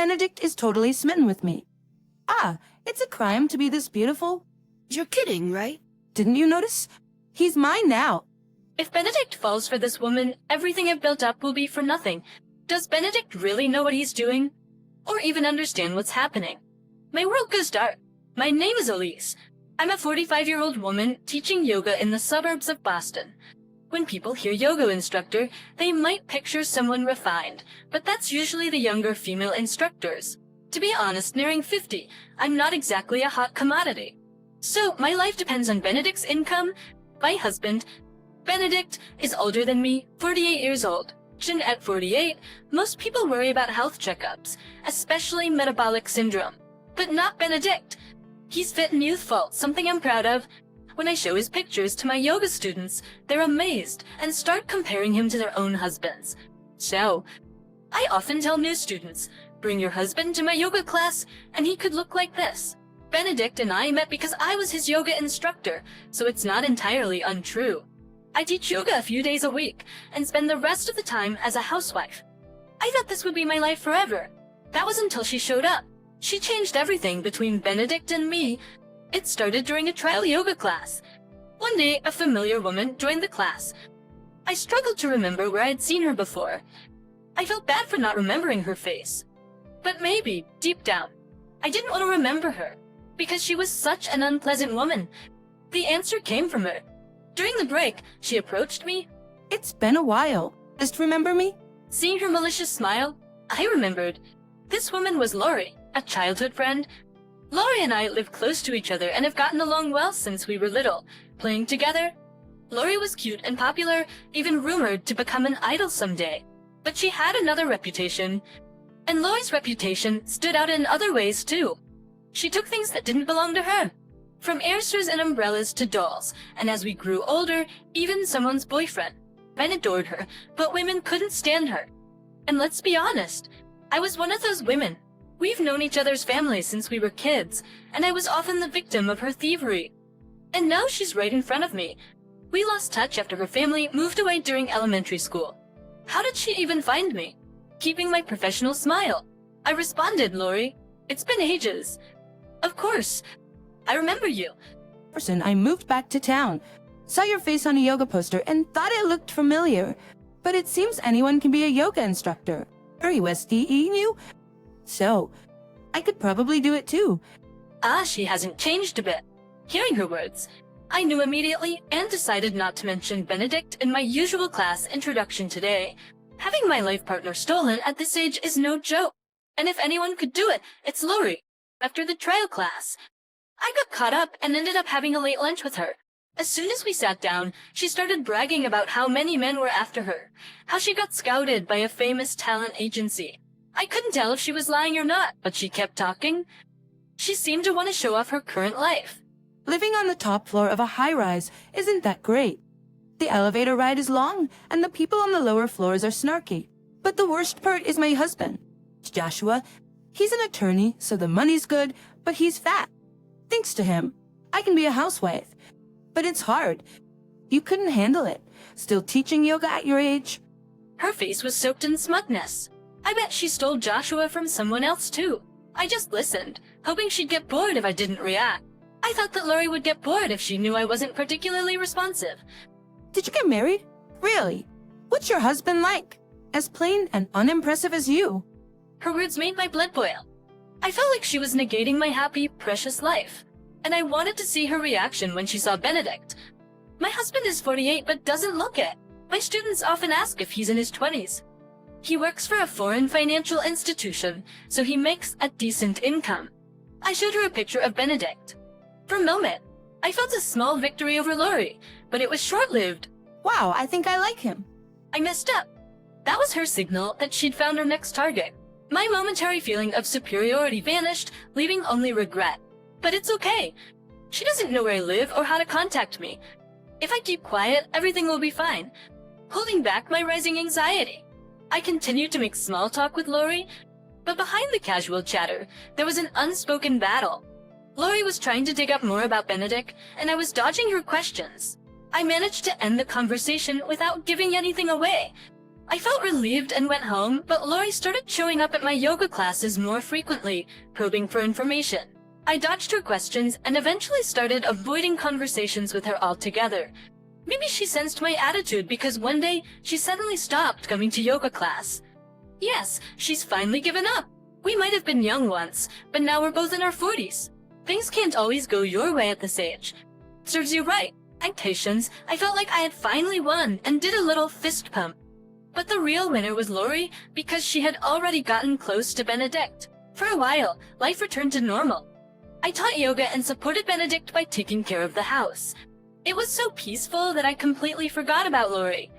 Benedict is totally smitten with me. Ah, it's a crime to be this beautiful. You're kidding, right? Didn't you notice? He's mine now. If Benedict falls for this woman, everything I've built up will be for nothing. Does Benedict really know what he's doing? Or even understand what's happening? My world goes dark. My name is Elise. I'm a 45-year-old woman teaching yoga in the suburbs of Boston. When people hear yoga instructor, they might picture someone refined, but that's usually the younger female instructors. To be honest, nearing 50, I'm not exactly a hot commodity. So, my life depends on Benedict's income. My husband, Benedict, is older than me, 48 years old. And at 48, most people worry about health checkups, especially metabolic syndrome. But not Benedict. He's fit and youthful, something I'm proud of. When I show his pictures to my yoga students, they're amazed and start comparing him to their own husbands. So, I often tell new students, bring your husband to my yoga class and he could look like this. Benedict and I met because I was his yoga instructor, so it's not entirely untrue. I teach yoga a few days a week and spend the rest of the time as a housewife. I thought this would be my life forever. That was until she showed up. She changed everything between Benedict and me. It started during a trial yoga class. One day, a familiar woman joined the class. I struggled to remember where I'd seen her before. I felt bad for not remembering her face. But maybe, deep down, I didn't want to remember her, because she was such an unpleasant woman. The answer came from her. During the break, she approached me. It's been a while. Just remember me? Seeing her malicious smile, I remembered. This woman was Lori, a childhood friend. Lori and I live close to each other and have gotten along well since we were little, playing together. Lori was cute and popular, even rumored to become an idol someday. But she had another reputation. And Lori's reputation stood out in other ways too. She took things that didn't belong to her. From airsters and umbrellas to dolls, and as we grew older, even someone's boyfriend. Men adored her, but women couldn't stand her. And let's be honest, I was one of those women. We've known each other's families since we were kids, and I was often the victim of her thievery. And now she's right in front of me. We lost touch after her family moved away during elementary school. How did she even find me? Keeping my professional smile. I responded, Lori. It's been ages. Of course. I remember you. I moved back to town. Saw your face on a yoga poster and thought it looked familiar. But it seems anyone can be a yoga instructor. Are you SDE new? So, I could probably do it too. Ah, she hasn't changed a bit. Hearing her words, I knew immediately and decided not to mention Benedict in my usual class introduction today. Having my life partner stolen at this age is no joke. And if anyone could do it, it's Lori. After the trial class, I got caught up and ended up having a late lunch with her. As soon as we sat down, she started bragging about how many men were after her, how she got scouted by a famous talent agency. I couldn't tell if she was lying or not, but she kept talking. She seemed to want to show off her current life. Living on the top floor of a high-rise isn't that great. The elevator ride is long, and the people on the lower floors are snarky. But the worst part is my husband, Joshua. He's an attorney, so the money's good, but he's fat. Thanks to him, I can be a housewife. But it's hard. You couldn't handle it. Still teaching yoga at your age? Her face was soaked in smugness. I bet she stole Joshua from someone else too. I just listened, hoping she'd get bored if I didn't react. I thought that Lori would get bored if she knew I wasn't particularly responsive. Did you get married? Really? What's your husband like? As plain and unimpressive as you. Her words made my blood boil. I felt like she was negating my happy, precious life. And I wanted to see her reaction when she saw Benedict. My husband is 48 but doesn't look it. My students often ask if he's in his 20s. He works for a foreign financial institution, so he makes a decent income. I showed her a picture of Benedict. For a moment, I felt a small victory over Lori, but it was short-lived. Wow, I think I like him. I messed up. That was her signal that she'd found her next target. My momentary feeling of superiority vanished, leaving only regret. But it's okay. She doesn't know where I live or how to contact me. If I keep quiet, everything will be fine. Holding back my rising anxiety. I continued to make small talk with Lori, but behind the casual chatter, there was an unspoken battle. Lori was trying to dig up more about Benedict, and I was dodging her questions. I managed to end the conversation without giving anything away. I felt relieved and went home, but Lori started showing up at my yoga classes more frequently, probing for information. I dodged her questions and eventually started avoiding conversations with her altogether. Maybe she sensed my attitude because one day she suddenly stopped coming to yoga class. Yes, she's finally given up. We might have been young once, but now we're both in our 40s. Things can't always go your way at this age. Serves you right. Expectations, I felt like I had finally won and did a little fist pump. But the real winner was Lori because she had already gotten close to Benedict. For a while, life returned to normal. I taught yoga and supported Benedict by taking care of the house. It was so peaceful that I completely forgot about Lori.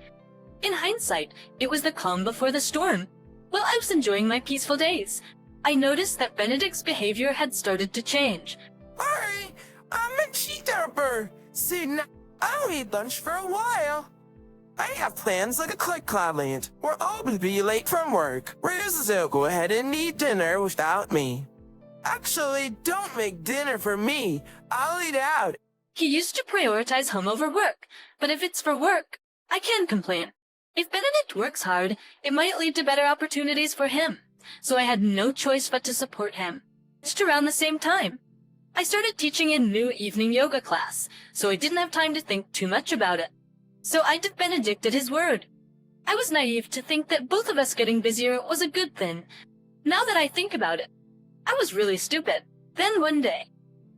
In hindsight, it was the calm before the storm. While I was enjoying my peaceful days, I noticed that Benedict's behavior had started to change. Lori, I'm a cheater. See, I'll eat lunch for a while. I have plans like a click Cloudland. We're all gonna be late from work. So go ahead and eat dinner without me. Actually, don't make dinner for me. I'll eat out. He used to prioritize home over work, but if it's for work, I can't complain. If Benedict works hard, it might lead to better opportunities for him, so I had no choice but to support him. Just around the same time, I started teaching a new evening yoga class, so I didn't have time to think too much about it. So I did Benedict at his word. I was naive to think that both of us getting busier was a good thing. Now that I think about it, I was really stupid. Then one day,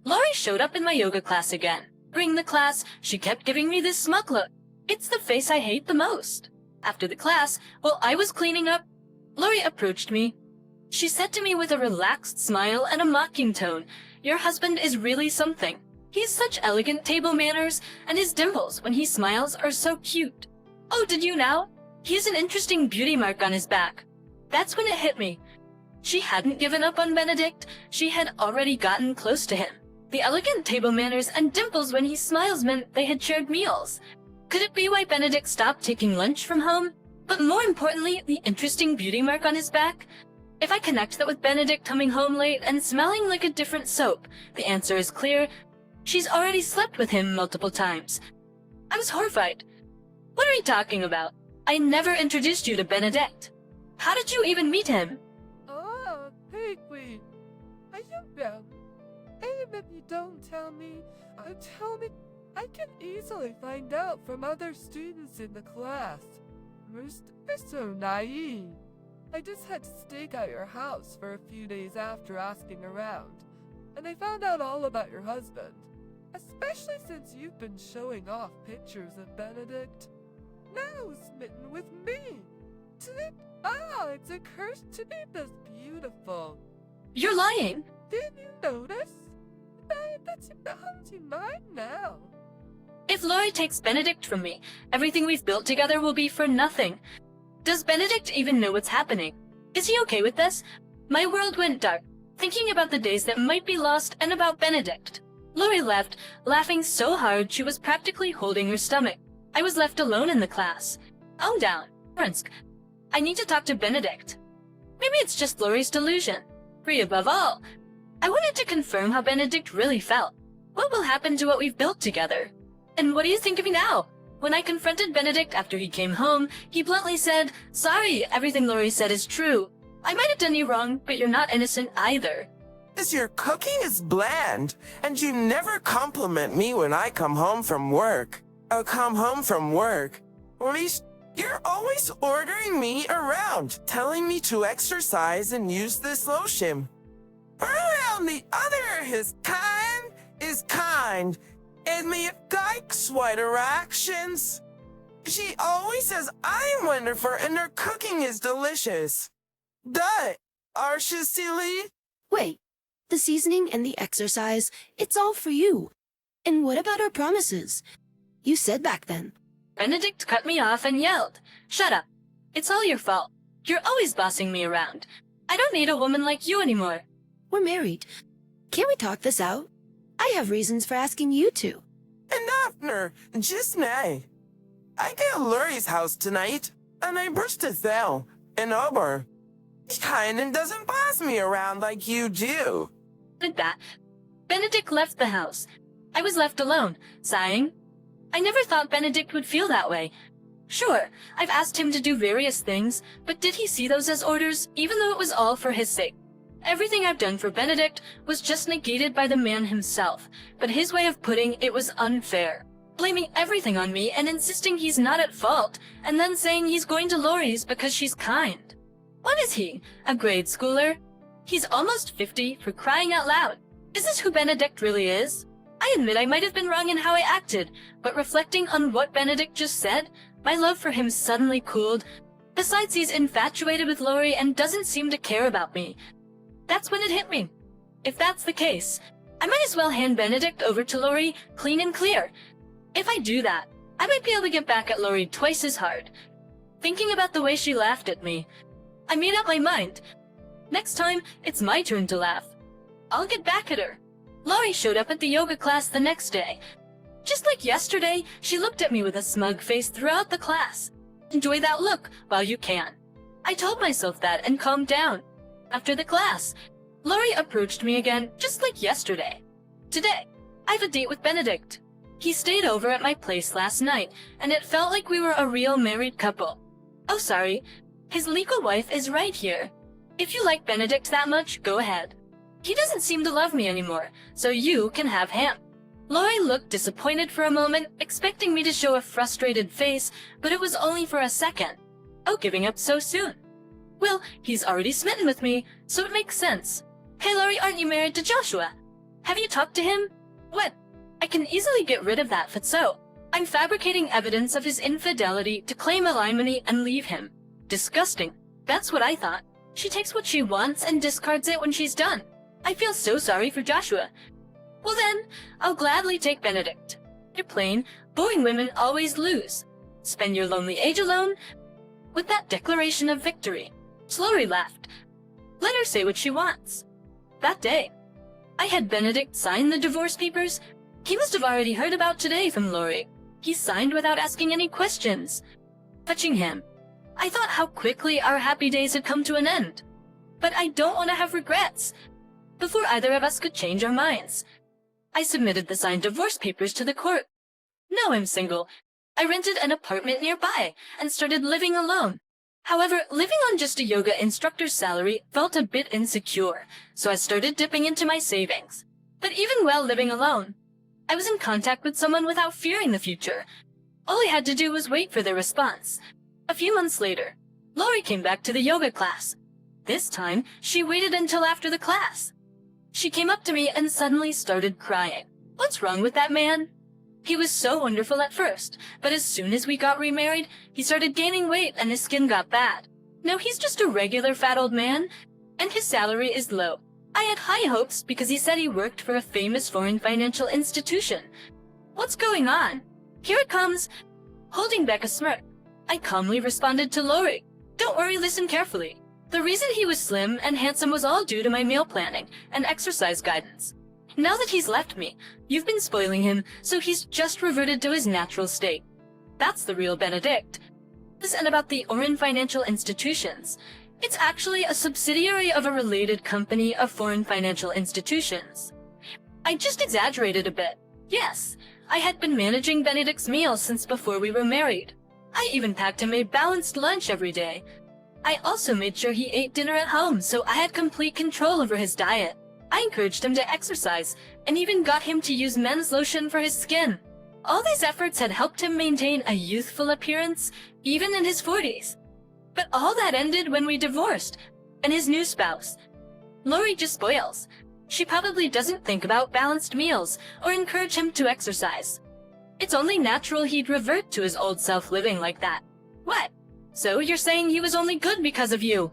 Lori showed up in my yoga class again. During the class, she kept giving me this smug look. It's the face I hate the most. After the class, while I was cleaning up, Lori approached me. She said to me with a relaxed smile and a mocking tone, "Your husband is really something. He's such elegant table manners, and his dimples when he smiles are so cute. Oh, did you know? He has an interesting beauty mark on his back." That's when it hit me. She hadn't given up on Benedict. She had already gotten close to him. The elegant table manners and dimples when he smiles meant they had shared meals. Could it be why Benedict stopped taking lunch from home? But more importantly, the interesting beauty mark on his back? If I connect that with Benedict coming home late and smelling like a different soap, the answer is clear. She's already slept with him multiple times. I was horrified. What are you talking about? I never introduced you to Benedict. How did you even meet him? Oh, Pigweed. Are you them? Even if you don't tell me, I can easily find out from other students in the class. We're so naive. I just had to stake out your house for a few days after asking around, and I found out all about your husband, especially since you've been showing off pictures of Benedict. Now smitten with me. It's a curse to be this beautiful. You're lying. Didn't you notice? That's the hunting mine now. If Lori takes Benedict from me, everything we've built together will be for nothing. Does Benedict even know what's happening? Is he okay with this? My world went dark, thinking about the days that might be lost and about Benedict. Lori left, laughing so hard she was practically holding her stomach. I was left alone in the class. Calm down, Prinsk. I need to talk to Benedict. Maybe it's just Lori's delusion. Free above all, I wanted to confirm how Benedict really felt. What will happen to what we've built together? And what do you think of me now? When I confronted Benedict after he came home, he bluntly said, "Sorry, everything Lori said is true. I might have done you wrong, but you're not innocent either." Your cooking is bland, and you never compliment me when I come home from work. At least you're always ordering me around, telling me to exercise and use this lotion. On the other, his kind is kind, and me likes whiter actions. She always says I'm wonderful and her cooking is delicious. Duh, Arsha silly. Wait, the seasoning and the exercise, it's all for you. And what about our promises? You said back then. Benedict cut me off and yelled, "Shut up. It's all your fault. You're always bossing me around. I don't need a woman like you anymore." We're married. Can't we talk this out? I have reasons for asking you to. Enough, just nay. I get Luri's house tonight, and I burst it down and over. He kinda doesn't boss me around like you do. With that, Benedict left the house. I was left alone, sighing. I never thought Benedict would feel that way. Sure, I've asked him to do various things, but did he see those as orders, even though it was all for his sake? Everything I've done for Benedict was just negated by the man himself, but his way of putting it was unfair, blaming everything on me and insisting he's not at fault, and then saying he's going to Lori's because she's kind. What is he, a grade schooler? He's almost 50, for crying out loud. Is this who Benedict really is? I admit I might have been wrong in how I acted, but reflecting on what Benedict just said, my love for him suddenly cooled. Besides, he's infatuated with Lori and doesn't seem to care about me. That's when it hit me. If that's the case, I might as well hand Benedict over to Lori clean and clear. If I do that, I might be able to get back at Lori twice as hard. Thinking about the way she laughed at me, I made up my mind. Next time, it's my turn to laugh. I'll get back at her. Lori showed up at the yoga class the next day. Just like yesterday, she looked at me with a smug face throughout the class. Enjoy that look while you can. I told myself that and calmed down. After the class, Lori approached me again, just like yesterday. Today, I have a date with Benedict. He stayed over at my place last night, and it felt like we were a real married couple. Oh, sorry. His legal wife is right here. If you like Benedict that much, go ahead. He doesn't seem to love me anymore, so you can have him. Lori looked disappointed for a moment, expecting me to show a frustrated face, but it was only for a second. Oh, giving up so soon. Well, he's already smitten with me, so it makes sense. Hey, Lori, aren't you married to Joshua? Have you talked to him? What? I can easily get rid of that, Fatso. I'm fabricating evidence of his infidelity to claim alimony and leave him. Disgusting. That's what I thought. She takes what she wants and discards it when she's done. I feel so sorry for Joshua. Well then, I'll gladly take Benedict. You're plain, boring women always lose. Spend your lonely age alone with that declaration of victory. Lori laughed. Let her say what she wants. That day, I had Benedict sign the divorce papers. He must have already heard about today from Lori. He signed without asking any questions. Touching him, I thought how quickly our happy days had come to an end. But I don't want to have regrets. Before either of us could change our minds, I submitted the signed divorce papers to the court. Now I'm single. I rented an apartment nearby and started living alone. However, living on just a yoga instructor's salary felt a bit insecure, so I started dipping into my savings. But even while living alone, I was in contact with someone without fearing the future. All I had to do was wait for their response. A few months later, Lori came back to the yoga class. This time, she waited until after the class. She came up to me and suddenly started crying. What's wrong with that man? He was so wonderful at first, but as soon as we got remarried, he started gaining weight and his skin got bad. Now he's just a regular fat old man, and his salary is low. I had high hopes because he said he worked for a famous foreign financial institution. What's going on? Here it comes. Holding back a smirk, I calmly responded to Lori. Don't worry, listen carefully. The reason he was slim and handsome was all due to my meal planning and exercise guidance. Now that he's left me, you've been spoiling him, so he's just reverted to his natural state. That's the real Benedict. And about the Orin Financial Institutions. It's actually a subsidiary of a related company of foreign financial institutions. I just exaggerated a bit. Yes, I had been managing Benedict's meals since before we were married. I even packed him a balanced lunch every day. I also made sure he ate dinner at home, so I had complete control over his diet. I encouraged him to exercise, and even got him to use men's lotion for his skin. All these efforts had helped him maintain a youthful appearance, even in his 40s. But all that ended when we divorced, and his new spouse. Lori just spoils. She probably doesn't think about balanced meals, or encourage him to exercise. It's only natural he'd revert to his old self living like that. What? So you're saying he was only good because of you?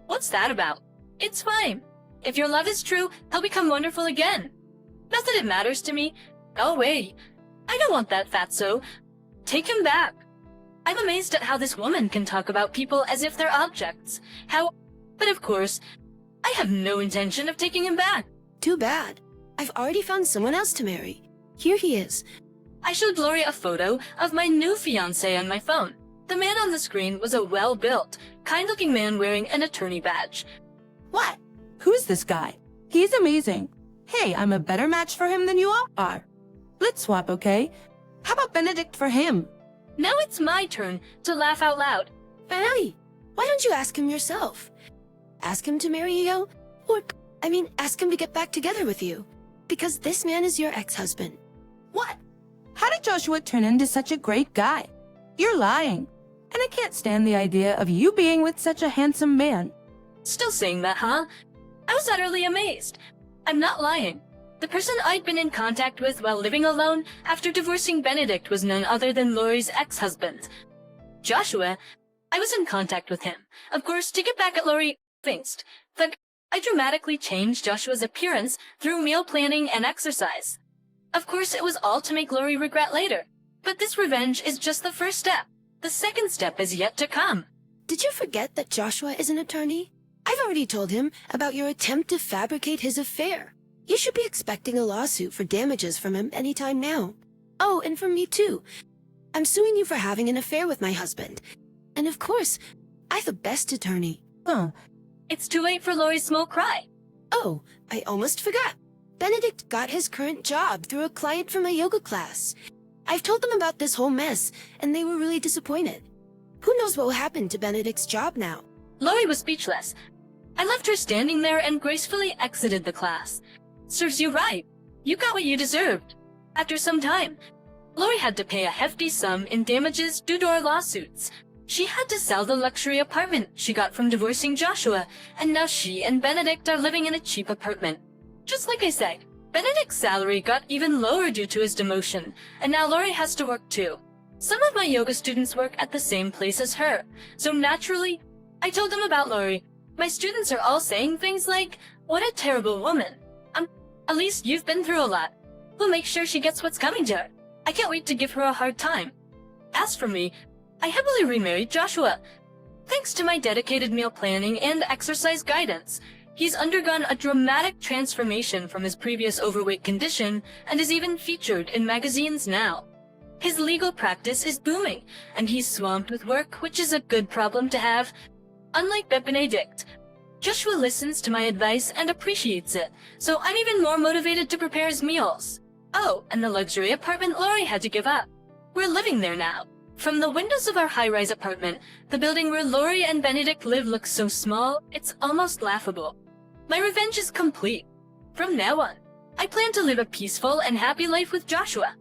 What's that about? It's fine. If your love is true, he'll become wonderful again. Not that it matters to me. Oh wait, I don't want that fatso. Take him back. I'm amazed at how this woman can talk about people as if they're objects. But of course, I have no intention of taking him back. Too bad. I've already found someone else to marry. Here he is. I showed Lori a photo of my new fiancé on my phone. The man on the screen was a well-built, kind-looking man wearing an attorney badge. What? Who's this guy? He's amazing. Hey, I'm a better match for him than you all are. Let's swap, okay? How about Benedict for him? Now it's my turn to laugh out loud. Finally, why don't you ask him yourself? Ask him to marry you? Ask him to get back together with you. Because this man is your ex-husband. What? How did Joshua turn into such a great guy? You're lying. And I can't stand the idea of you being with such a handsome man. Still saying that, huh? I was utterly amazed. I'm not lying. The person I'd been in contact with while living alone after divorcing Benedict was none other than Lori's ex-husband. Joshua, I was in contact with him, of course, to get back at Lori. But I dramatically changed Joshua's appearance through meal planning and exercise. Of course, it was all to make Lori regret later. But this revenge is just the first step. The second step is yet to come. Did you forget that Joshua is an attorney? I've already told him about your attempt to fabricate his affair. You should be expecting a lawsuit for damages from him anytime now. Oh, and from me too. I'm suing you for having an affair with my husband. And of course, I'm the best attorney. Huh. It's too late for Lori's small cry. Oh, I almost forgot. Benedict got his current job through a client from a yoga class. I've told them about this whole mess, and they were really disappointed. Who knows what will happen to Benedict's job now? Lori was speechless. I left her standing there and gracefully exited the class. Serves you right. You got what you deserved. After some time, Lori had to pay a hefty sum in damages due to our lawsuits. She had to sell the luxury apartment she got from divorcing Joshua, and now she and Benedict are living in a cheap apartment. Just like I said, Benedict's salary got even lower due to his demotion, and now Lori has to work too. Some of my yoga students work at the same place as her, so naturally, I told them about Lori. My students are all saying things like, "What a terrible woman." At least you've been through a lot. We'll make sure she gets what's coming to her. I can't wait to give her a hard time. As for me, I happily remarried Joshua. Thanks to my dedicated meal planning and exercise guidance, he's undergone a dramatic transformation from his previous overweight condition and is even featured in magazines now. His legal practice is booming, and he's swamped with work, which is a good problem to have. Unlike Benedict, Joshua listens to my advice and appreciates it, so I'm even more motivated to prepare his meals. Oh, and the luxury apartment Lori had to give up. We're living there now. From the windows of our high-rise apartment, the building where Lori and Benedict live looks so small, it's almost laughable. My revenge is complete. From now on, I plan to live a peaceful and happy life with Joshua.